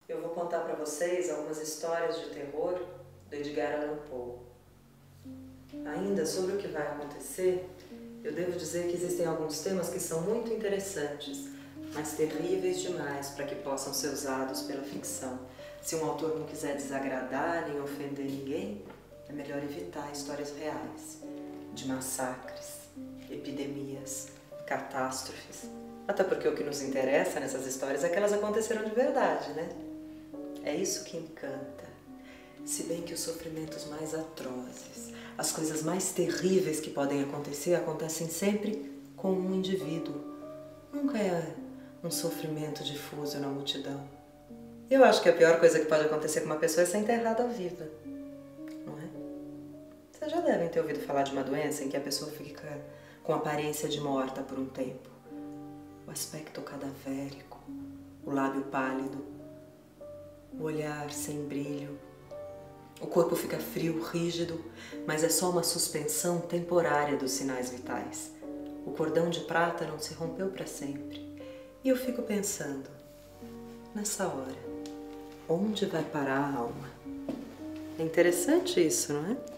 Eu vou contar para vocês algumas histórias de terror do Edgar Allan Poe. Ainda sobre o que vai acontecer, eu devo dizer que existem alguns temas que são muito interessantes, mas terríveis demais para que possam ser usados pela ficção. Se um autor não quiser desagradar nem ofender ninguém, é melhor evitar histórias reais, de massacres, epidemias, catástrofes. Até porque o que nos interessa nessas histórias é que elas aconteceram de verdade, né? É isso que encanta. Se bem que os sofrimentos mais atrozes, as coisas mais terríveis que podem acontecer, acontecem sempre com um indivíduo. Nunca é um sofrimento difuso na multidão. Eu acho que a pior coisa que pode acontecer com uma pessoa é ser enterrada viva, não é? Vocês já devem ter ouvido falar de uma doença em que a pessoa fica com aparência de morta por um tempo. O aspecto cadavérico, o lábio pálido, o olhar sem brilho. O corpo fica frio, rígido, mas é só uma suspensão temporária dos sinais vitais. O cordão de prata não se rompeu para sempre. E eu fico pensando, nessa hora, onde vai parar a alma? É interessante isso, não é?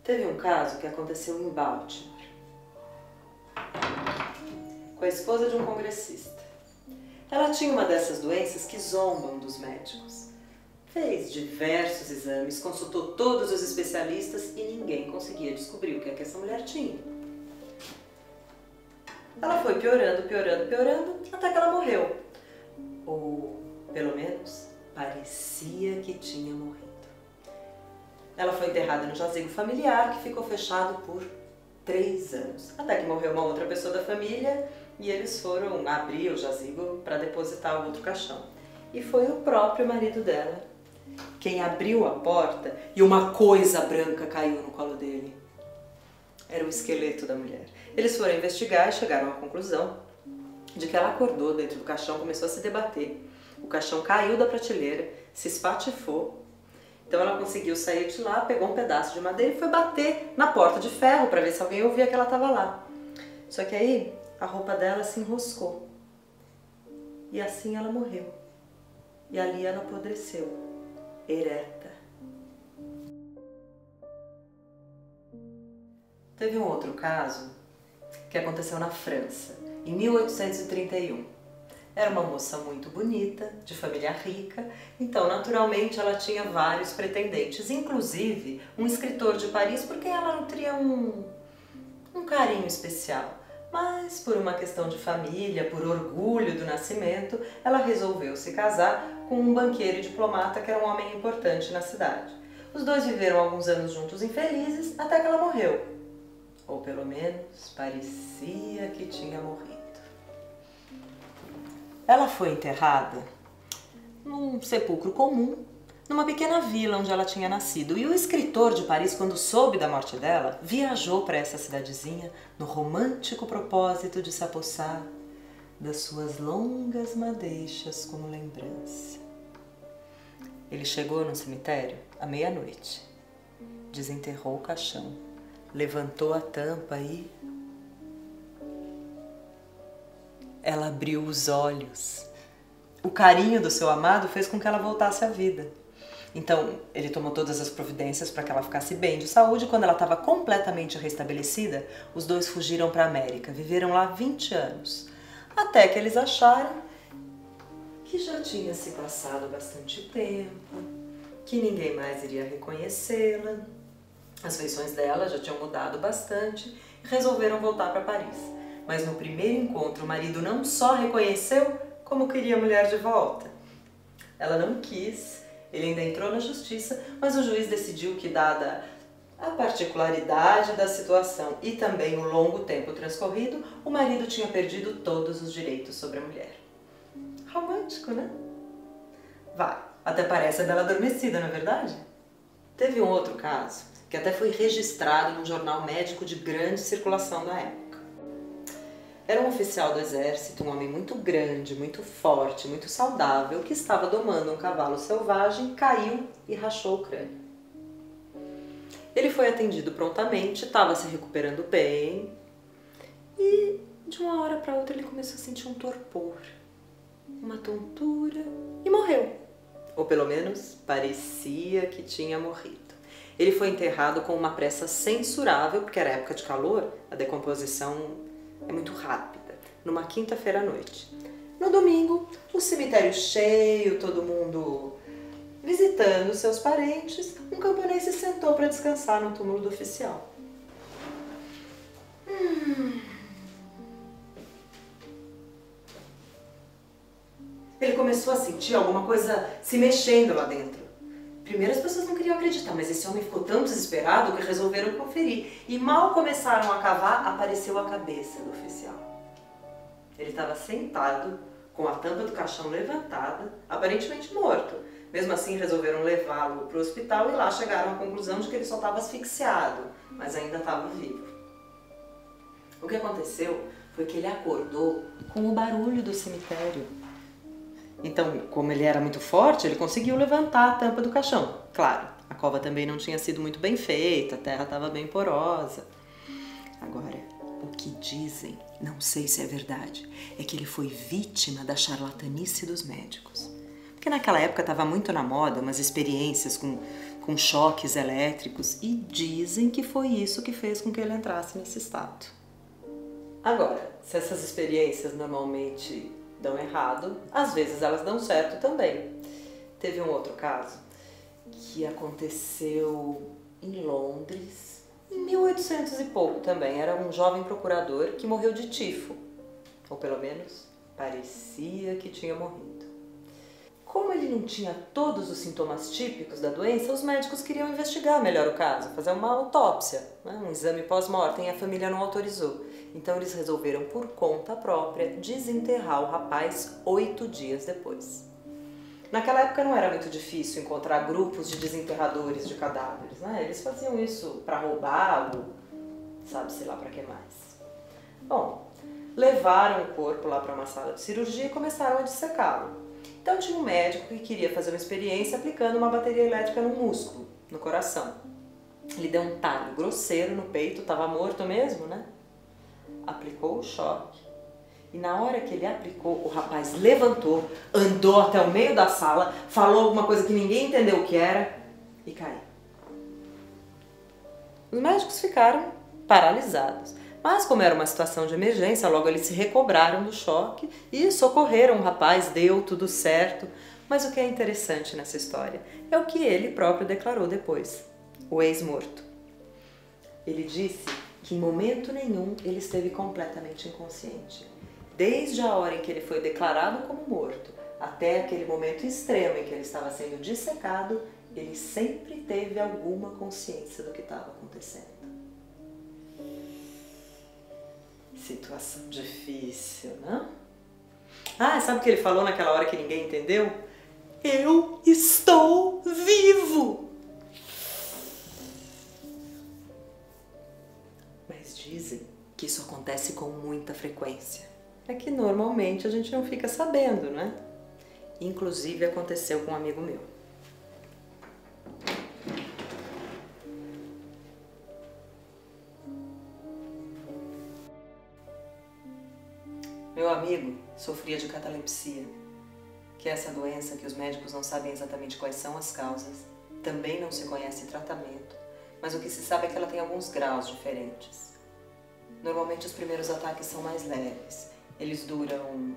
Teve um caso que aconteceu em Baltimore, com a esposa de um congressista. Ela tinha uma dessas doenças que zombam dos médicos. Fez diversos exames, consultou todos os especialistas e ninguém conseguia descobrir o que é que essa mulher tinha. Ela foi piorando, piorando, piorando, até que ela morreu. Ou, pelo menos, parecia que tinha morrido. Ela foi enterrada no jazigo familiar, que ficou fechado por 3 anos. Até que morreu uma outra pessoa da família e eles foram abrir o jazigo para depositar o outro caixão. E foi o próprio marido dela quem abriu a porta e uma coisa branca caiu no colo dele. Era o esqueleto da mulher. Eles foram investigar e chegaram à conclusão de que ela acordou dentro do caixão, começou a se debater. O caixão caiu da prateleira, se espatifou. Então ela conseguiu sair de lá, pegou um pedaço de madeira e foi bater na porta de ferro para ver se alguém ouvia que ela estava lá. Só que aí a roupa dela se enroscou. E assim ela morreu. E ali ela apodreceu, ereta. Teve um outro caso que aconteceu na França, em 1831. Era uma moça muito bonita, de família rica, então naturalmente ela tinha vários pretendentes, inclusive um escritor de Paris, porque ela nutria um carinho especial. Mas por uma questão de família, por orgulho do nascimento, ela resolveu se casar com um banqueiro e diplomata que era um homem importante na cidade. Os dois viveram alguns anos juntos infelizes, até que ela morreu. Ou pelo menos parecia que tinha morrido. Ela foi enterrada num sepulcro comum, numa pequena vila onde ela tinha nascido. E o escritor de Paris, quando soube da morte dela, viajou para essa cidadezinha no romântico propósito de se apossar das suas longas madeixas como lembrança. Ele chegou no cemitério à meia-noite, desenterrou o caixão, levantou a tampa e ela abriu os olhos. O carinho do seu amado fez com que ela voltasse à vida. Então, ele tomou todas as providências para que ela ficasse bem de saúde. Quando ela estava completamente restabelecida, os dois fugiram para a América. Viveram lá 20 anos. Até que eles acharam que já tinha se passado bastante tempo, que ninguém mais iria reconhecê-la. As feições dela já tinham mudado bastante e resolveram voltar para Paris. Mas no primeiro encontro, o marido não só reconheceu, como queria a mulher de volta. Ela não quis, ele ainda entrou na justiça, mas o juiz decidiu que, dada a particularidade da situação e também o longo tempo transcorrido, o marido tinha perdido todos os direitos sobre a mulher. Romântico, né? Vai, até parece a Bela Adormecida, não é verdade? Teve um outro caso, que até foi registrado num jornal médico de grande circulação na época. Era um oficial do exército, um homem muito grande, muito forte, muito saudável, que estava domando um cavalo selvagem, caiu e rachou o crânio. Ele foi atendido prontamente, estava se recuperando bem e de uma hora para outra ele começou a sentir um torpor, uma tontura e morreu. Ou pelo menos parecia que tinha morrido. Ele foi enterrado com uma pressa censurável, porque era época de calor, a decomposição é muito rápida, numa quinta-feira à noite. No domingo, o cemitério cheio, todo mundo visitando seus parentes, um camponês se sentou para descansar no túmulo do oficial. Ele começou a sentir alguma coisa se mexendo lá dentro. Primeiro as pessoas não queriam acreditar, mas esse homem ficou tão desesperado que resolveram conferir. E mal começaram a cavar, apareceu a cabeça do oficial. Ele estava sentado, com a tampa do caixão levantada, aparentemente morto. Mesmo assim, resolveram levá-lo para o hospital e lá chegaram à conclusão de que ele só estava asfixiado, mas ainda estava vivo. O que aconteceu foi que ele acordou com o barulho do cemitério. Então, como ele era muito forte, ele conseguiu levantar a tampa do caixão. Claro, a cova também não tinha sido muito bem feita, a terra estava bem porosa. Agora, o que dizem, não sei se é verdade, é que ele foi vítima da charlatanice dos médicos. Porque naquela época estava muito na moda umas experiências com choques elétricos e dizem que foi isso que fez com que ele entrasse nesse estado. Agora, se essas experiências normalmente dão errado, às vezes elas dão certo também. Teve um outro caso que aconteceu em Londres, em 1800 e pouco também. Era um jovem procurador que morreu de tifo, ou pelo menos parecia que tinha morrido. Como ele não tinha todos os sintomas típicos da doença, os médicos queriam investigar melhor o caso, fazer uma autópsia, né? Um exame pós-mortem, e a família não autorizou. Então eles resolveram, por conta própria, desenterrar o rapaz 8 dias depois. Naquela época não era muito difícil encontrar grupos de desenterradores de cadáveres, né? Eles faziam isso para roubar ou sabe-se lá para que mais. Bom, levaram o corpo lá para uma sala de cirurgia e começaram a dissecá-lo. Então tinha um médico que queria fazer uma experiência aplicando uma bateria elétrica no músculo, no coração. Ele deu um talho grosseiro no peito, estava morto mesmo, né? Aplicou o choque e na hora que ele aplicou, o rapaz levantou, andou até o meio da sala, falou alguma coisa que ninguém entendeu o que era e caiu. Os médicos ficaram paralisados. Mas como era uma situação de emergência, logo eles se recobraram do choque e socorreram o rapaz, deu tudo certo. Mas o que é interessante nessa história é o que ele próprio declarou depois, o ex-morto. Ele disse que em momento nenhum ele esteve completamente inconsciente. Desde a hora em que ele foi declarado como morto até aquele momento extremo em que ele estava sendo dissecado, ele sempre teve alguma consciência do que estava acontecendo. Situação difícil, né? Ah, sabe o que ele falou naquela hora que ninguém entendeu? Eu estou vivo! Mas dizem que isso acontece com muita frequência. É que normalmente a gente não fica sabendo, né? Inclusive aconteceu com um amigo meu. Meu amigo sofria de catalepsia, que é essa doença que os médicos não sabem exatamente quais são as causas, também não se conhece tratamento, mas o que se sabe é que ela tem alguns graus diferentes. Normalmente os primeiros ataques são mais leves, eles duram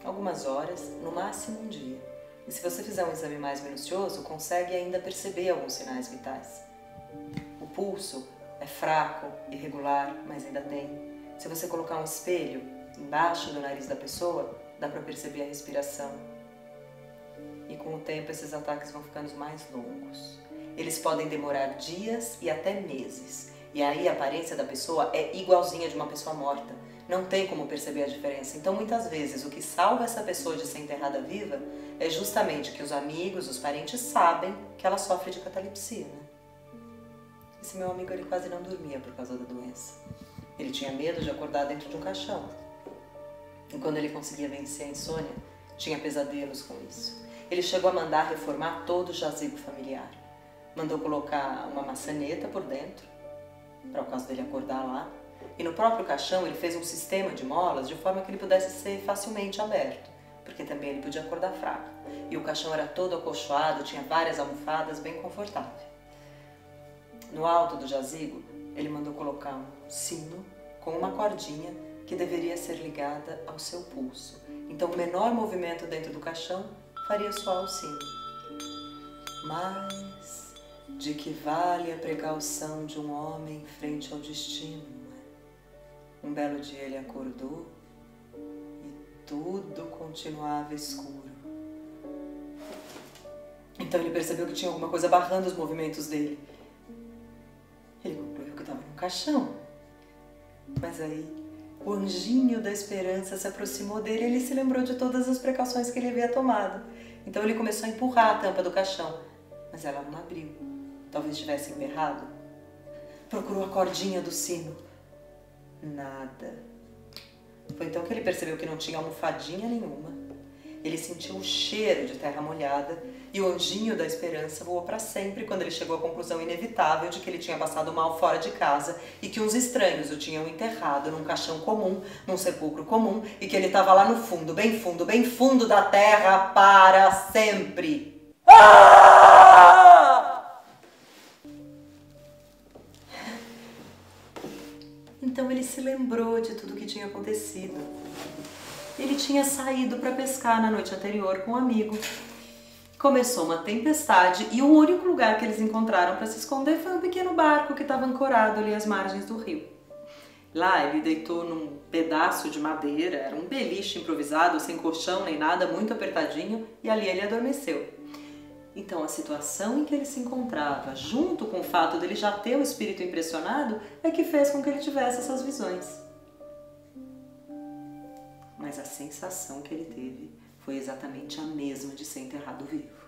algumas horas, no máximo um dia. E se você fizer um exame mais minucioso, consegue ainda perceber alguns sinais vitais. O pulso é fraco, irregular, mas ainda tem. Se você colocar um espelho embaixo do nariz da pessoa, dá para perceber a respiração. E com o tempo esses ataques vão ficando mais longos. Eles podem demorar dias e até meses. E aí a aparência da pessoa é igualzinha de uma pessoa morta. Não tem como perceber a diferença. Então muitas vezes o que salva essa pessoa de ser enterrada viva é justamente que os amigos, os parentes sabem que ela sofre de catalepsia, né? Esse meu amigo, ele quase não dormia por causa da doença. Ele tinha medo de acordar dentro de um caixão. E quando ele conseguia vencer a insônia, tinha pesadelos com isso. Ele chegou a mandar reformar todo o jazigo familiar. Mandou colocar uma maçaneta por dentro, para o caso dele acordar lá. E no próprio caixão ele fez um sistema de molas de forma que ele pudesse ser facilmente aberto, porque também ele podia acordar fraco. E o caixão era todo acolchoado, tinha várias almofadas, bem confortável. No alto do jazigo, ele mandou colocar um sino com uma cordinha que deveria ser ligada ao seu pulso. Então o menor movimento dentro do caixão faria soar o sino. Mas de que vale a precaução de um homem frente ao destino, não é? Um belo dia ele acordou e tudo continuava escuro. Então ele percebeu que tinha alguma coisa barrando os movimentos dele. Ele concluiu que estava num caixão. Mas aí o anjinho da esperança se aproximou dele e ele se lembrou de todas as precauções que ele havia tomado. Então ele começou a empurrar a tampa do caixão, mas ela não abriu. Talvez tivesse emperrado. Procurou a cordinha do sino. Nada. Foi então que ele percebeu que não tinha almofadinha nenhuma. Ele sentiu o cheiro de terra molhada e o anjinho da esperança voou para sempre quando ele chegou à conclusão inevitável de que ele tinha passado mal fora de casa e que uns estranhos o tinham enterrado num caixão comum, num sepulcro comum e que ele estava lá no fundo bem fundo da terra para sempre. Então ele se lembrou de tudo o que tinha acontecido. Ele tinha saído para pescar na noite anterior com um amigo. Começou uma tempestade e o único lugar que eles encontraram para se esconder foi um pequeno barco que estava ancorado ali às margens do rio. Lá ele deitou num pedaço de madeira, era um beliche improvisado, sem colchão nem nada, muito apertadinho, e ali ele adormeceu. Então a situação em que ele se encontrava, junto com o fato dele já ter o espírito impressionado, é que fez com que ele tivesse essas visões. Mas a sensação que ele teve foi exatamente a mesma de ser enterrado vivo.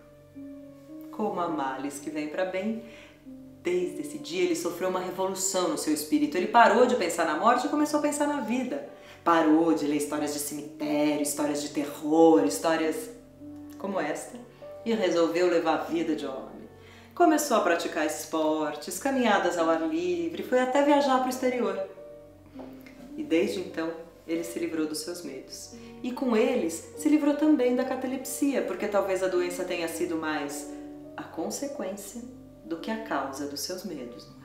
Como há males que vêm para bem, desde esse dia ele sofreu uma revolução no seu espírito. Ele parou de pensar na morte e começou a pensar na vida. Parou de ler histórias de cemitério, histórias de terror, histórias como esta, e resolveu levar a vida de homem. Começou a praticar esportes, caminhadas ao ar livre, foi até viajar para o exterior. E desde então, ele se livrou dos seus medos. E com eles, se livrou também da catalepsia, porque talvez a doença tenha sido mais a consequência do que a causa dos seus medos, não é?